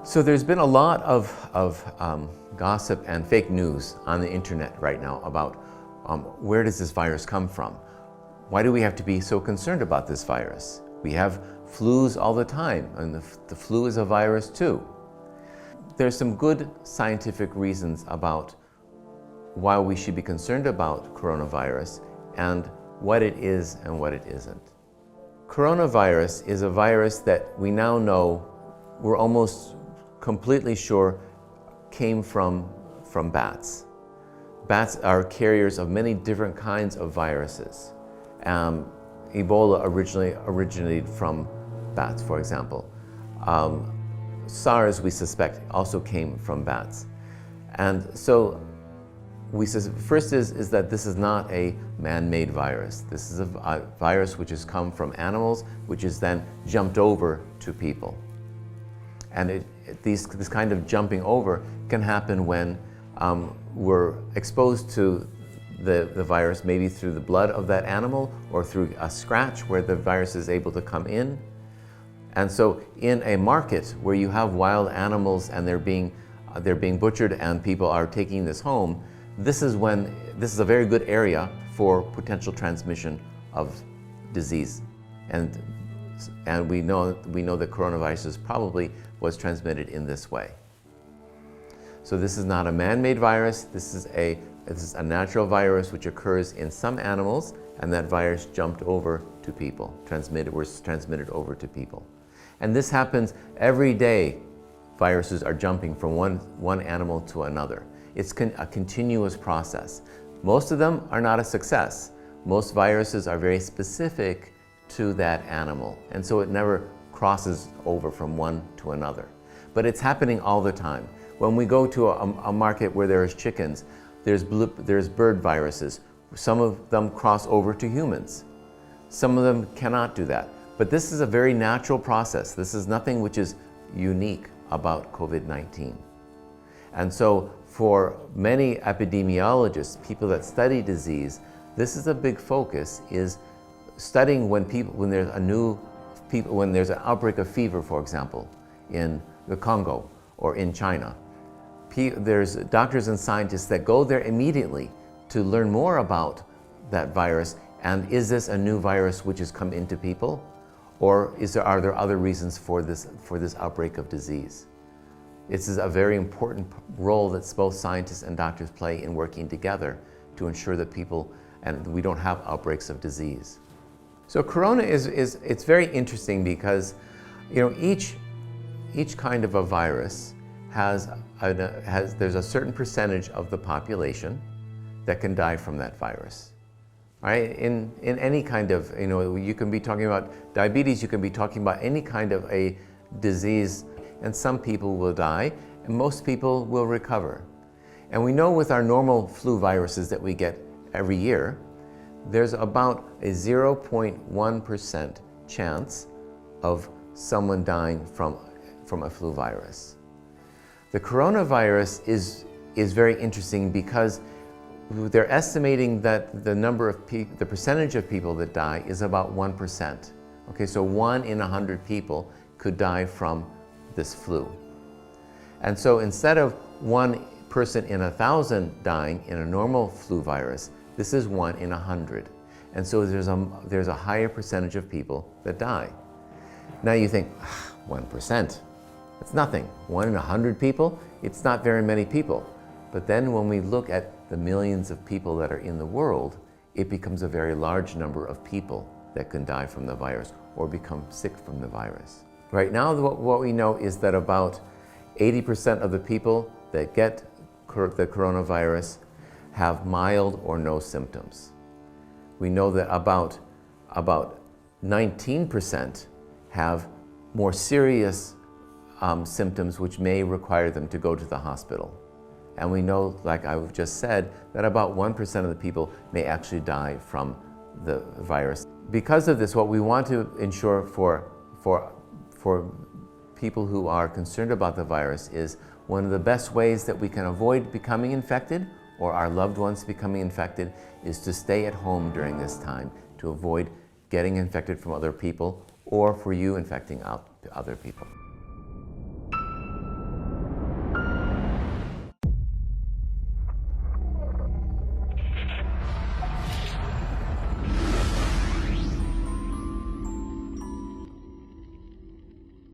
So there's been a lot of gossip and fake news on the internet right now about where does this virus come from? Why do we have to be so concerned about this virus? We have flus all the time, and the flu is a virus too. There's some good scientific reasons about why we should be concerned about coronavirus and what it is and what it isn't. Coronavirus is a virus that we now know, we're almost completely sure, came from bats. Bats are carriers of many different kinds of viruses. Ebola originated from bats, for example. SARS, we suspect, also came from bats. And so first is that this is not a man-made virus. This is a virus which has come from animals, which is then jumped over to people. And this kind of jumping over can happen when we're exposed to the virus, maybe through the blood of that animal or through a scratch where the virus is able to come in. And so in a market where you have wild animals and they're being butchered and people are taking this home, this is a very good area for potential transmission of disease. And we know that coronavirus probably was transmitted in this way. So this is not a man-made virus. This is a natural virus which occurs in some animals, and that virus jumped over to people, was transmitted over to people. And this happens every day. Viruses are jumping from one animal to another. It's a continuous process. Most of them are not a success. Most viruses are very specific to that animal, and so it never crosses over from one to another. But it's happening all the time. When we go to a market where there's chickens, there's bird viruses. Some of them cross over to humans. Some of them cannot do that. But this is a very natural process. This is nothing which is unique about COVID-19. And so for many epidemiologists, people that study disease, this is a big focus, is studying when there's an outbreak of fever, for example, in the Congo or in China. There's doctors and scientists that go there immediately to learn more about that virus, and is this a new virus which has come into people, or are there other reasons for this outbreak of disease? This is a very important role that both scientists and doctors play in working together to ensure that we don't have outbreaks of disease. So corona it's very interesting because each kind of a virus there's a certain percentage of the population that can die from that virus. Right? In any kind of, you can be talking about diabetes, you can be talking about any kind of a disease, and some people will die, and most people will recover. And we know with our normal flu viruses that we get every year, there's about a 0.1% chance of someone dying from a flu virus. The coronavirus is very interesting because they're estimating that the percentage of people that die is about 1%. Okay, so 1 in 100 people could die from this flu. And so instead of 1 person in 1,000 dying in a normal flu virus, this is 1 in 100. And so there's a higher percentage of people that die. Now you think, 1%, it's nothing. 1 in 100 people, it's not very many people. But then when we look at the millions of people that are in the world, it becomes a very large number of people that can die from the virus or become sick from the virus. Right now, what we know is that about 80% of the people that get the coronavirus have mild or no symptoms. We know that about 19% have more serious symptoms which may require them to go to the hospital. And we know, like I've just said, that about 1% of the people may actually die from the virus. Because of this, what we want to ensure for people who are concerned about the virus is one of the best ways that we can avoid becoming infected or our loved ones becoming infected is to stay at home during this time to avoid getting infected from other people or for you infecting other people.